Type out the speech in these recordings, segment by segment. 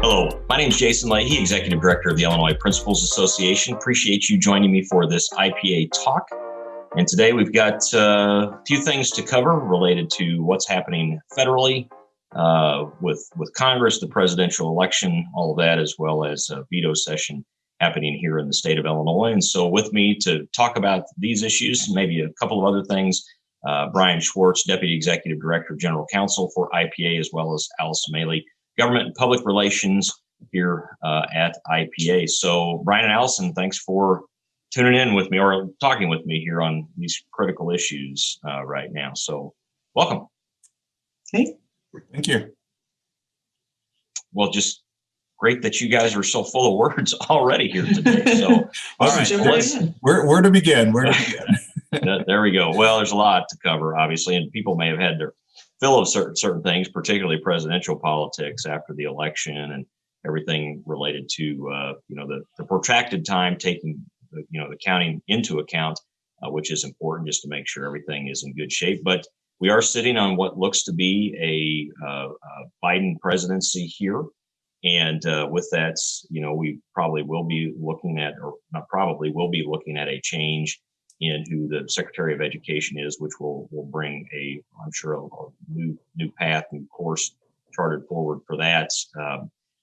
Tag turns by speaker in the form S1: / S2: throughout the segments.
S1: Hello, my name is Jason Leahy, Executive Director of the Illinois Principals Association. Appreciate you joining me for this IPA talk. And today we've got a few things to cover related to what's happening federally with Congress, the presidential election, all of that, as well as a veto session happening here in the state of Illinois. And so with me to talk about these issues, maybe a couple of other things, Brian Schwartz, Deputy Executive Director, General Counsel for IPA, as well as Allison Maley, Government and Public Relations here at IPA. So Brian and Allison, thanks for tuning in with me or talking with me here on these critical issues right now. So welcome.
S2: Hey.
S3: Thank you.
S1: Well, just great that you guys are so full of words already here today. So
S3: all right, where to begin? Where to begin?
S1: There we go. Well, there's a lot to cover, obviously, and people may have had their fill of certain things, particularly presidential politics after the election and everything related to the protracted time taking the counting into account, which is important just to make sure everything is in good shape. But we are sitting on what looks to be a Biden presidency here. And with that, we probably will be looking at, or not probably, will be looking at a change in who the Secretary of Education is, which will bring I'm sure, a new path, new course charted forward for that.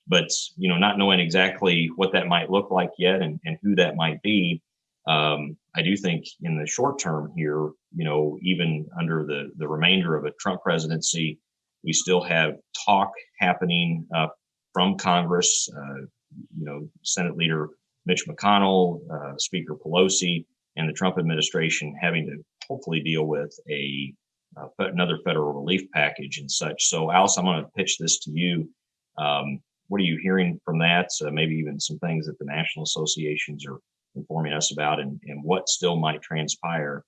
S1: But not knowing exactly what that might look like yet and who that might be, I do think in the short term here, even under the remainder of a Trump presidency, we still have talk happening from Congress. Senate Leader Mitch McConnell, Speaker Pelosi, and the Trump administration having to hopefully deal with another federal relief package and such. So, Alice, I'm going to pitch this to you. What are you hearing from that? Maybe even some things that the national associations are informing us about, and what still might transpire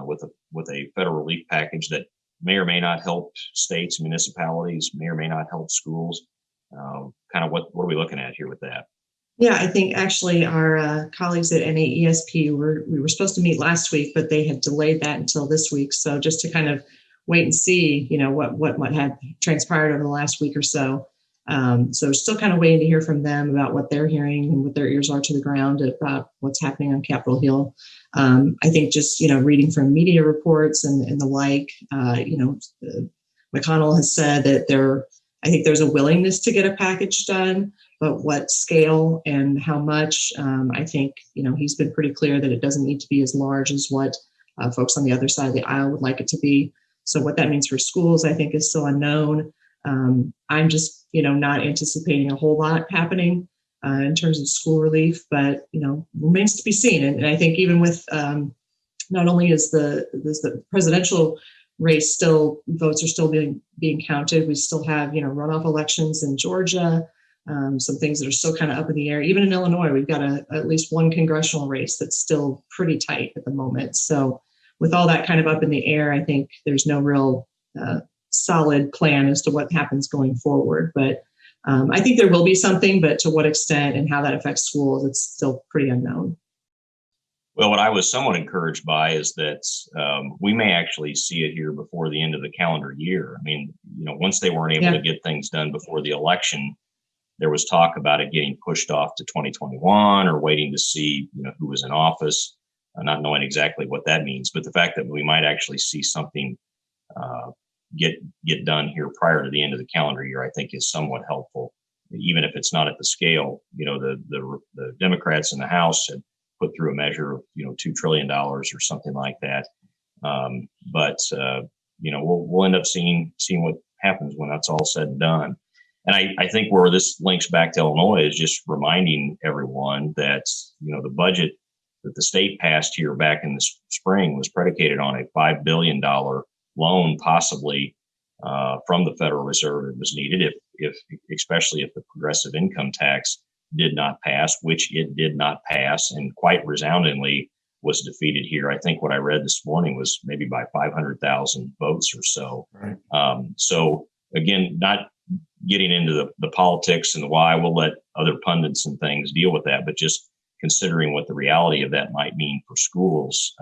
S1: with a federal relief package that may or may not help states, municipalities, may or may not help schools. Kind of what are we looking at here with that?
S2: Yeah, I think actually our colleagues at NAESP we were supposed to meet last week, but they had delayed that until this week. So just to kind of wait and see, what had transpired over the last week or so. So still kind of waiting to hear from them about what they're hearing and what their ears are to the ground about what's happening on Capitol Hill. I think just, reading from media reports and the like, McConnell has said that I think there's a willingness to get a package done, but what scale and how much, I think, he's been pretty clear that it doesn't need to be as large as what folks on the other side of the aisle would like it to be. So what that means for schools, I think, is still unknown. I'm just, not anticipating a whole lot happening in terms of school relief, but, remains to be seen. And I think even with not only is the presidential race votes are still being counted, we still have, runoff elections in Georgia, some things that are still kind of up in the air. Even in Illinois, we've got at least one congressional race that's still pretty tight at the moment. So with all that kind of up in the air, I think there's no real solid plan as to what happens going forward. But I think there will be something, but to what extent and how that affects schools, it's still pretty unknown.
S1: Well, what I was somewhat encouraged by is that we may actually see it here before the end of the calendar year. I mean, once they weren't able to get things done before the election, there was talk about it getting pushed off to 2021 or waiting to see, who was in office, not knowing exactly what that means. But the fact that we might actually see something get done here prior to the end of the calendar year, I think is somewhat helpful, even if it's not at the scale. The Democrats in the House had put through a measure of $2 trillion or something like that. But we'll end up seeing what happens when that's all said and done. And I think where this links back to Illinois is just reminding everyone that the budget that the state passed here back in the spring was predicated on a $5 billion loan, possibly from the Federal Reserve that was needed, especially if the progressive income tax did not pass, which it did not pass, and quite resoundingly was defeated here. I think what I read this morning was maybe by 500,000 votes or so.
S3: Right.
S1: So again, not getting into the politics and the why, we'll let other pundits and things deal with that, but just considering what the reality of that might mean for schools.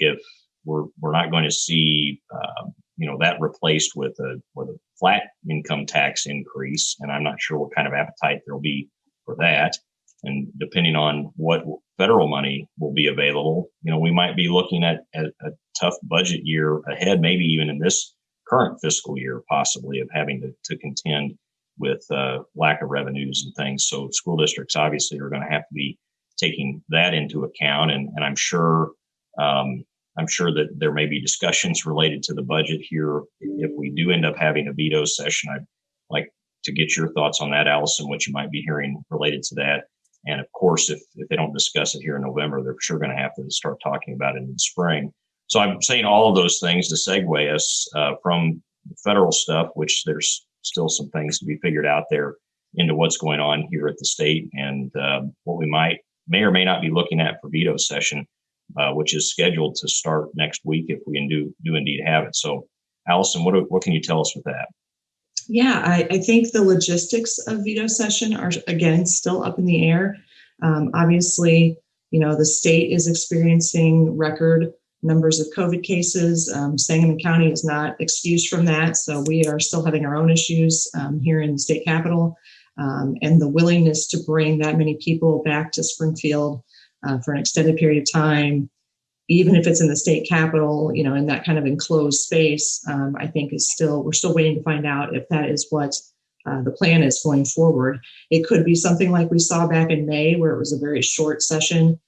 S1: If we're not going to see, that replaced with a flat, income tax increase. And I'm not sure what kind of appetite there'll be for that. And depending on what federal money will be available, we might be looking at a tough budget year ahead, maybe even in this current fiscal year, possibly, of having to contend with lack of revenues and things. So school districts obviously are going to have to be taking that into account. And I'm sure that there may be discussions related to the budget here. If we do end up having a veto session, I'd like to get your thoughts on that, Allison, what you might be hearing related to that. And of course, if they don't discuss it here in November, they're sure going to have to start talking about it in the spring. So I'm saying all of those things to segue us from the federal stuff, which there's still some things to be figured out there, into what's going on here at the state and what we may or may not be looking at for veto session, which is scheduled to start next week if we do indeed have it. So, Allison, what can you tell us with that?
S2: Yeah, I think the logistics of veto session are, again, still up in the air. Obviously, the state is experiencing record numbers of COVID cases. Sangamon County is not excused from that. So we are still having our own issues here in the state capitol. And the willingness to bring that many people back to Springfield for an extended period of time, even if it's in the state capitol, in that kind of enclosed space, I think we're still waiting to find out if that is what the plan is going forward. It could be something like we saw back in May, where it was a very short session,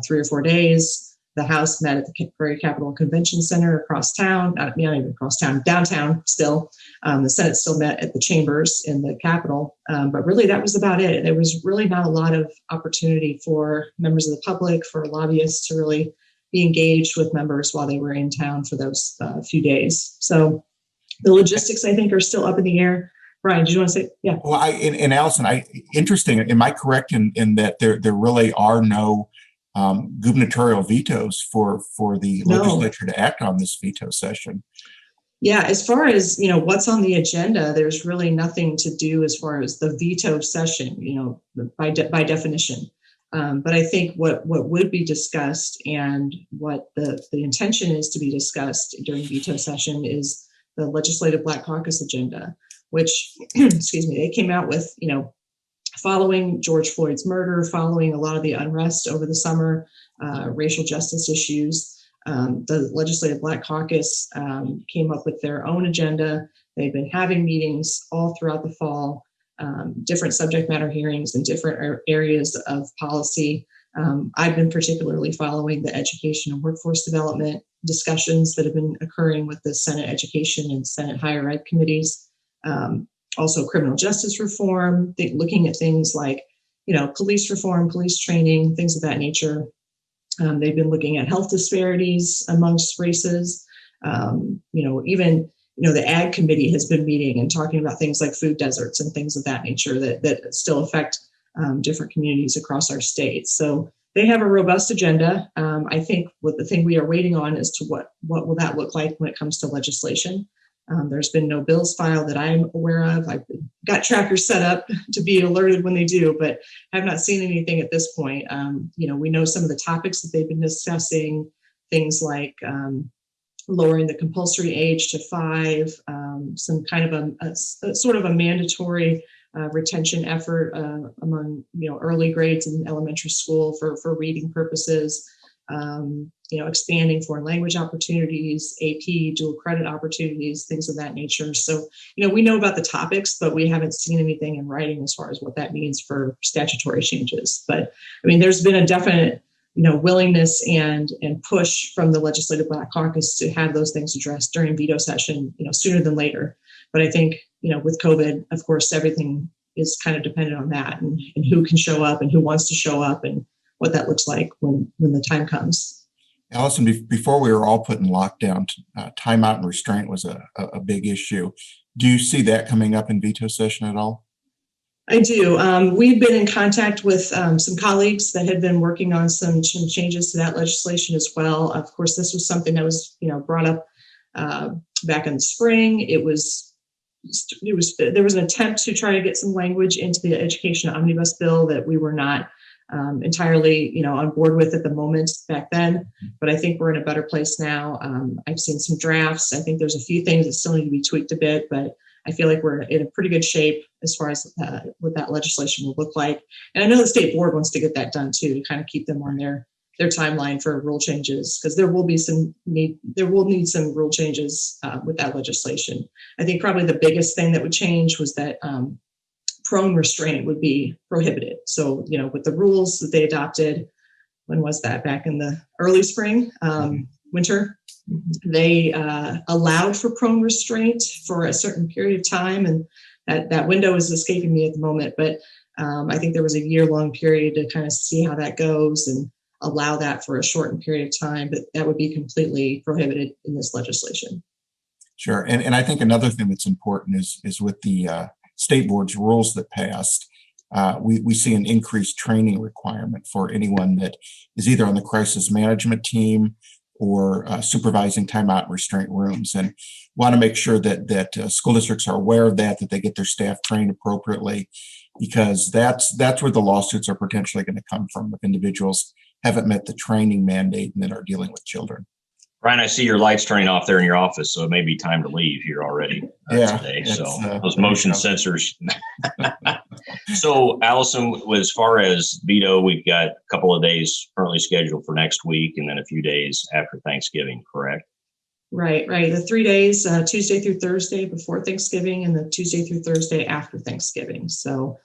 S2: 3 or 4 days. The House met at the Prairie Capitol Convention Center across town, not even across town, downtown still. The Senate still met at the chambers in the Capitol, but really that was about it. There was really not a lot of opportunity for members of the public, for lobbyists to really be engaged with members while they were in town for those few days. So the logistics, I think, are still up in the air. Brian, do you want to say? Yeah.
S3: Well, and Allison, interesting. Am I correct in that there really are no gubernatorial vetoes for the legislature to act on this veto session?
S2: Yeah, as far as what's on the agenda, there's really nothing to do as far as the veto session, by definition. But I think what would be discussed and what the intention is to be discussed during veto session is the Legislative Black Caucus agenda, which, excuse me, they came out with, following George Floyd's murder, following a lot of the unrest over the summer, racial justice issues. The Legislative Black Caucus came up with their own agenda. They've been having meetings all throughout the fall, different subject matter hearings in different areas of policy. I've been particularly following the education and workforce development discussions that have been occurring with the Senate Education and Senate Higher Ed committees. Also criminal justice reform, looking at things like, police reform, police training, things of that nature. They've been looking at health disparities amongst races. Even the Ag Committee has been meeting and talking about things like food deserts and things of that nature that still affect different communities across our state. So they have a robust agenda. I think what the thing we are waiting on is to what will that look like when it comes to legislation. There's been no bills filed that I'm aware of. I've got trackers set up to be alerted when they do, but have not seen anything at this point. We know some of the topics that they've been discussing, things like lowering the compulsory age to 5, some kind of a sort of a mandatory retention effort among early grades in elementary school for reading purposes. Expanding foreign language opportunities, AP, dual credit opportunities, things of that nature. So, we know about the topics, but we haven't seen anything in writing as far as what that means for statutory changes. But there's been a definite, willingness and push from the Legislative Black Caucus to have those things addressed during veto session, sooner than later. But I think, with COVID, of course, everything is kind of dependent on that and who can show up and who wants to show up and what that looks like when the time comes.
S3: Allison, before we were all put in lockdown, timeout and restraint was a big issue. Do you see that coming up in veto session at all?
S2: I do. We've been in contact with some colleagues that had been working on some changes to that legislation as well. Of course, this was something that was, brought up back in the spring. There was an attempt to try to get some language into the education omnibus bill that we were not entirely, on board with at the moment back then, but I think we're in a better place now. I've seen some drafts. I think there's a few things that still need to be tweaked a bit, but I feel like we're in a pretty good shape as far as what that legislation will look like. And I know the state board wants to get that done too, to kind of keep them on their timeline for rule changes, because there will need some rule changes with that legislation. I think probably the biggest thing that would change was that prone restraint would be prohibited. So, with the rules that they adopted, when was that? Back in the early spring, winter, they allowed for prone restraint for a certain period of time. And that window is escaping me at the moment, but I think there was a year-long period to kind of see how that goes and allow that for a shortened period of time, but that would be completely prohibited in this legislation.
S3: Sure. And I think another thing that's important is with the state board's rules that passed, we see an increased training requirement for anyone that is either on the crisis management team or supervising timeout and restraint rooms, and want to make sure that school districts are aware of that they get their staff trained appropriately, because that's where the lawsuits are potentially going to come from if individuals haven't met the training mandate and then are dealing with children.
S1: Brian, I see your lights turning off there in your office, so it may be time to leave here already today. So those motion sensors. So, Allison, as far as Veto, we've got a couple of days currently scheduled for next week, and then a few days after Thanksgiving, correct?
S2: Right. The 3 days, Tuesday through Thursday before Thanksgiving, and the Tuesday through Thursday after Thanksgiving. So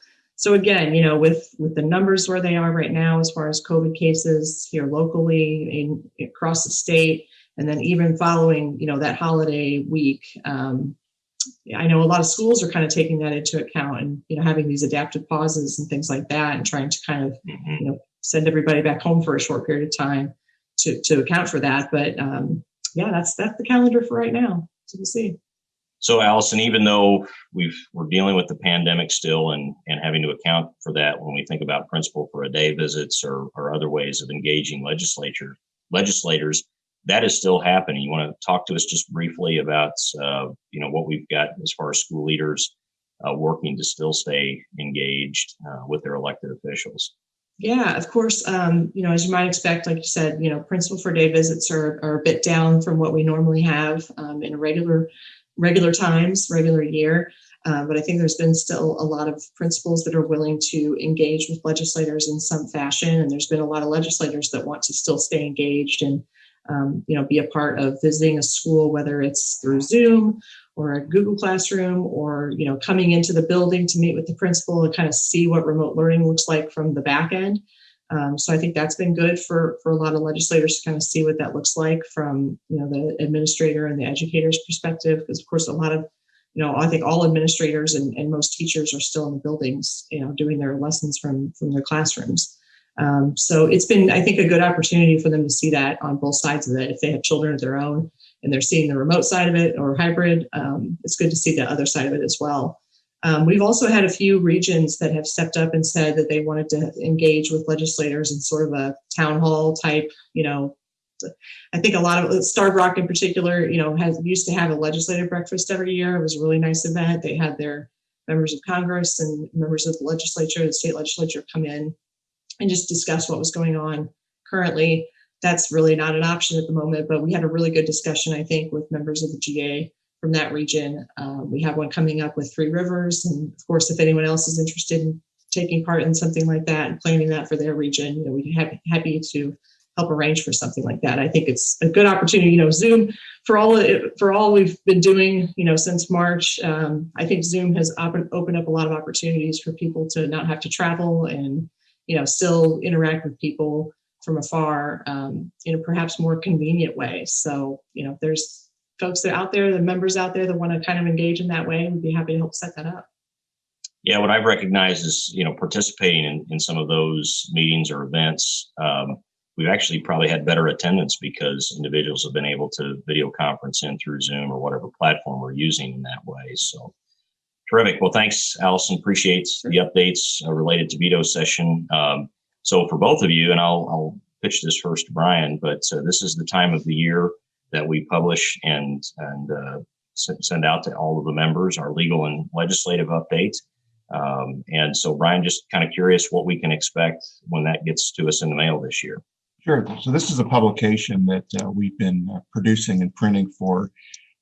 S2: again, with the numbers where they are right now, as far as COVID cases here locally across the state, and then even following, that holiday week, I know a lot of schools are kind of taking that into account and, having these adaptive pauses and things like that, and trying to kind of, send everybody back home for a short period of time to account for that. But that's the calendar for right now. So we'll see.
S1: So, Allison, even though we're dealing with the pandemic still and having to account for that when we think about principal for a day visits or other ways of engaging legislators, that is still happening. You want to talk to us just briefly about, what we've got as far as school leaders working to still stay engaged with their elected officials?
S2: Yeah, of course. As you might expect, like you said, principal for day visits are a bit down from what we normally have in a regular times, regular year. But I think there's been still a lot of principals that are willing to engage with legislators in some fashion. And there's been a lot of legislators that want to still stay engaged and, be a part of visiting a school, whether it's through Zoom or a Google Classroom or, coming into the building to meet with the principal and kind of see what remote learning looks like from the back end. So I think that's been good for a lot of legislators to kind of see what that looks like from, the administrator and the educator's perspective. Because of course, a lot of, I think all administrators and most teachers are still in the buildings, doing their lessons from their classrooms. So it's been, I think, a good opportunity for them to see that on both sides of it. If they have children of their own and they're seeing the remote side of it or hybrid, it's good to see the other side of it as well. We've also had a few regions that have stepped up and said that they wanted to engage with legislators in sort of a town hall type, I think a lot of Starved Rock in particular, used to have a legislative breakfast every year. It was a really nice event. They had their members of Congress and members of the legislature, the state legislature, come in and just discuss what was going on currently. That's really not an option at the moment, but we had a really good discussion, I think, with members of the GA from that region. We have one coming up with Three Rivers. And of course, if anyone else is interested in taking part in something like that and planning that for their region, we'd be happy to help arrange for something like that. I think it's a good opportunity. Zoom, for all we've been doing, since March, I think Zoom has opened up a lot of opportunities for people to not have to travel and, still interact with people from afar in a perhaps more convenient way. So, if there's folks that are out there, the members out there that want to kind of engage in that way, we'd be happy to help set that up.
S1: Yeah, what I've recognized is, participating in some of those meetings or events, we've actually probably had better attendance because individuals have been able to video conference in through Zoom or whatever platform we're using in that way. So terrific. Well, thanks, Allison. Appreciate the updates related to Veto Session. So for both of you, and I'll pitch this first to Brian, but this is the time of the year that we publish and send out to all of the members our legal and legislative update. And so, Brian, just kind of curious what we can expect when that gets to us in the mail this year.
S3: Sure. So this is a publication that we've been producing and printing for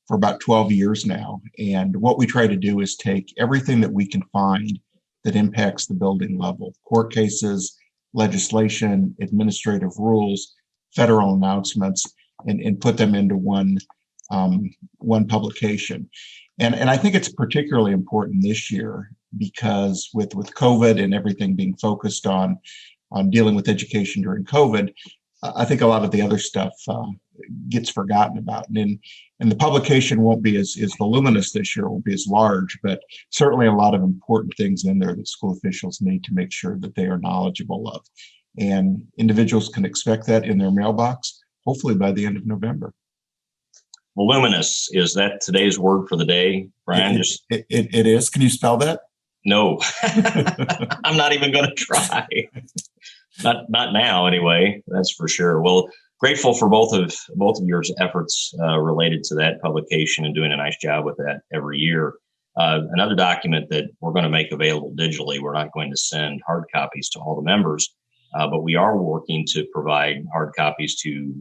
S3: for about 12 years now. And what we try to do is take everything that we can find that impacts the building level, court cases, legislation, administrative rules, federal announcements, and put them into one publication. And I think it's particularly important this year because with COVID and everything being focused on dealing with education during COVID, I think a lot of the other stuff gets forgotten about. And the publication won't be as voluminous this year, it won't be as large, but certainly a lot of important things in there that school officials need to make sure that they are knowledgeable of. And individuals can expect that in their mailbox, hopefully by the end of November.
S1: Voluminous, is that today's word for the day, Brian?
S3: It is. Can you spell that?
S1: No, I'm not even going to try. Not now, anyway. That's for sure. Well, grateful for both of your efforts related to that publication and doing a nice job with that every year. Another document that we're going to make available digitally. We're not going to send hard copies to all the members, but we are working to provide hard copies to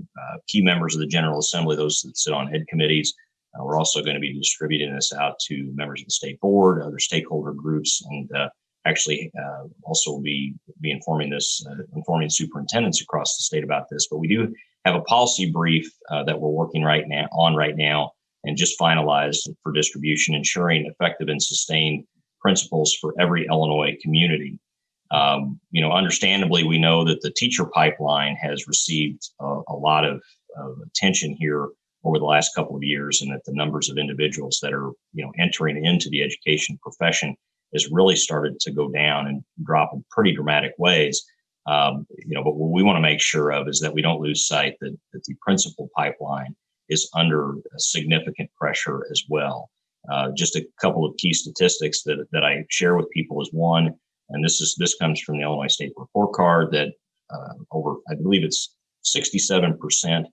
S1: key members of the General Assembly, those that sit on ed committees. We're also going to be distributing this out to members of the state board, other stakeholder groups, and actually also be informing superintendents across the state about this. But we do have a policy brief that we're working right now and just finalized for distribution, ensuring effective and sustained principles for every Illinois community. Understandably, we know that the teacher pipeline has received a lot of attention here over the last couple of years, and that the numbers of individuals that are, entering into the education profession has really started to go down and drop in pretty dramatic ways. But what we want to make sure of is that we don't lose sight that the principal pipeline is under significant pressure as well. Just a couple of key statistics that I share with people is one, and this comes from the Illinois State Report Card, that I believe it's 67%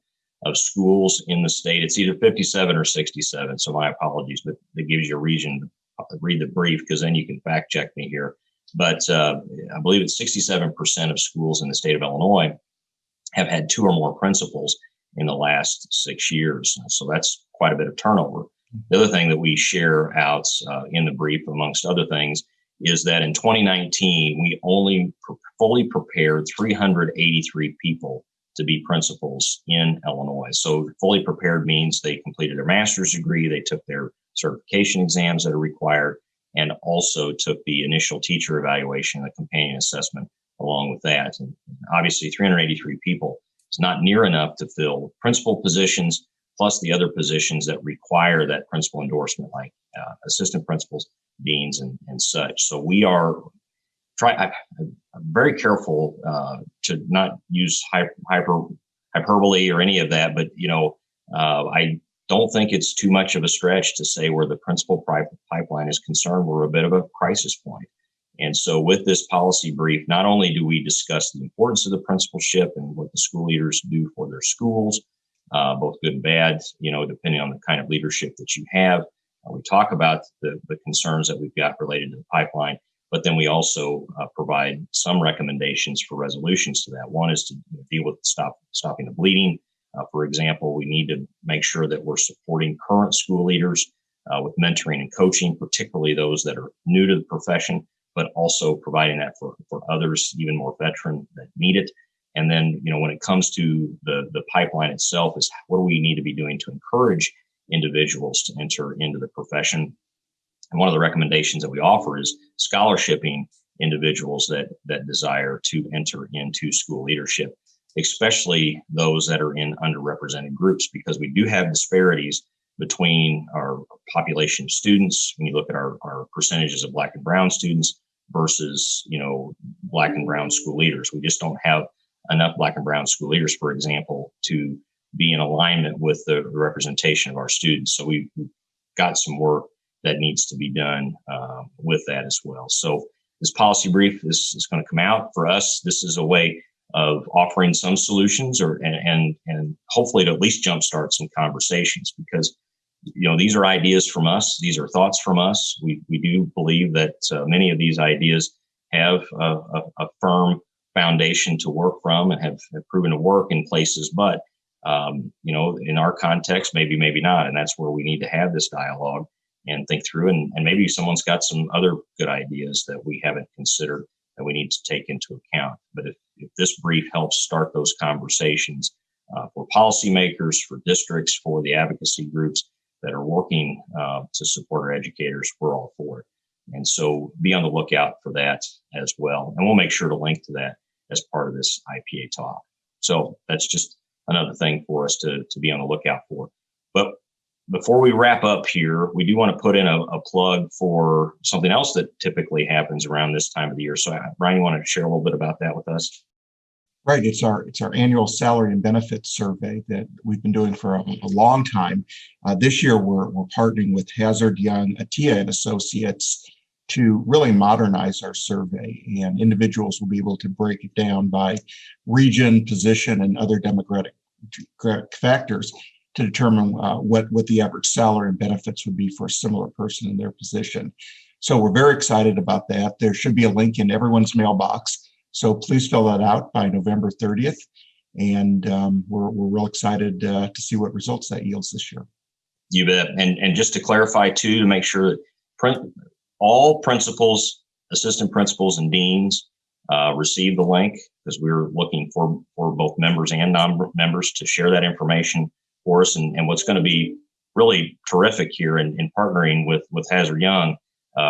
S1: of schools in the state. It's either 57 or 67. So my apologies, but that gives you a reason to read the brief, because then you can fact check me here. But I believe it's 67% of schools in the state of Illinois have had two or more principals in the last 6 years. So that's quite a bit of turnover. The other thing that we share out in the brief, amongst other things, is that in 2019, we only fully prepared 383 people to be principals in Illinois. So fully prepared means they completed their master's degree, they took their certification exams that are required, and also took the initial teacher evaluation and the companion assessment along with that. And obviously 383 people is not near enough to fill principal positions, plus the other positions that require that principal endorsement, like assistant principals, deans, and such. So we are I'm very careful to not use hyperbole or any of that, but I don't think it's too much of a stretch to say where the principal pipeline is concerned, we're a bit of a crisis point. And so with this policy brief, not only do we discuss the importance of the principalship and what the school leaders do for their schools, both good and bad, depending on the kind of leadership that you have. We talk about the concerns that we've got related to the pipeline, but then we also provide some recommendations for resolutions to that. One is to deal with stopping the bleeding. For example, we need to make sure that we're supporting current school leaders with mentoring and coaching, particularly those that are new to the profession, but also providing that for others, even more veteran, that need it. And then, when it comes to the pipeline itself, is what do we need to be doing to encourage individuals to enter into the profession? And one of the recommendations that we offer is scholarshiping individuals that desire to enter into school leadership, especially those that are in underrepresented groups, because we do have disparities between our population of students. When you look at our percentages of Black and Brown students versus, Black and Brown school leaders, we just don't have enough Black and Brown school leaders, for example, to be in alignment with the representation of our students. So we've got some work that needs to be done with that as well. So this policy brief is going to come out. For us, this is a way of offering some solutions and hopefully to at least jumpstart some conversations, because these are ideas from us. These are thoughts from us. We do believe that many of these ideas have a firm foundation to work from and have proven to work in places, but In our context, maybe not. And that's where we need to have this dialogue and think through. And maybe someone's got some other good ideas that we haven't considered that we need to take into account. But if this brief helps start those conversations for policymakers, for districts, for the advocacy groups that are working to support our educators, we're all for it. And so be on the lookout for that as well. And we'll make sure to link to that as part of this IPA talk. So that's just another thing for us to be on the lookout for. But before we wrap up here, we do want to put in a plug for something else that typically happens around this time of the year. So Brian, you want to share a little bit about that with us?
S3: Right. It's our annual salary and benefits survey that we've been doing for a long time. This year, we're partnering with Hazard, Young, IPA and Associates to really modernize our survey, and individuals will be able to break it down by region, position, and other demographic factors to determine what the average salary and benefits would be for a similar person in their position. So we're very excited about that. There should be a link in everyone's mailbox. So please fill that out by November 30th. And we're real excited to see what results that yields this year.
S1: You bet. And just to clarify too, to make sure that all principals, assistant principals, and deans receive the link, because we're looking for both members and non-members to share that information for us. And what's going to be really terrific here in partnering with Hazard Young,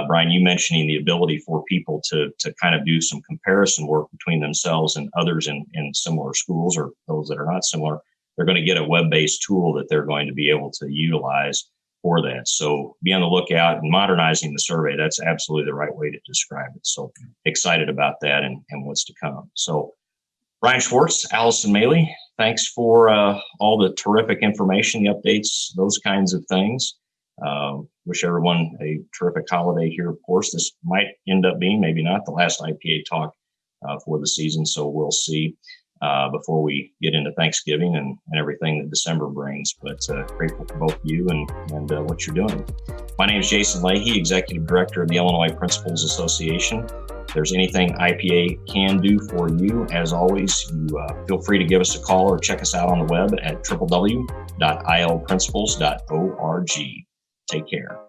S1: Brian, you mentioning the ability for people to kind of do some comparison work between themselves and others in similar schools, or those that are not similar. They're going to get a web-based tool that they're going to be able to utilize for that. So be on the lookout, and modernizing the survey, that's absolutely the right way to describe it. So excited about that and what's to come. So Brian Schwartz, Allison Maley, thanks for all the terrific information, the updates, those kinds of things. Wish everyone a terrific holiday here. Of course, this might end up being, maybe not, the last IPA talk for the season. So we'll see before we get into Thanksgiving and everything that December brings. But grateful for both you and what you're doing. My name is Jason Leahy, Executive Director of the Illinois Principals Association. If there's anything IPA can do for you, as always, you feel free to give us a call or check us out on the web at www.ilprincipals.org. Take care.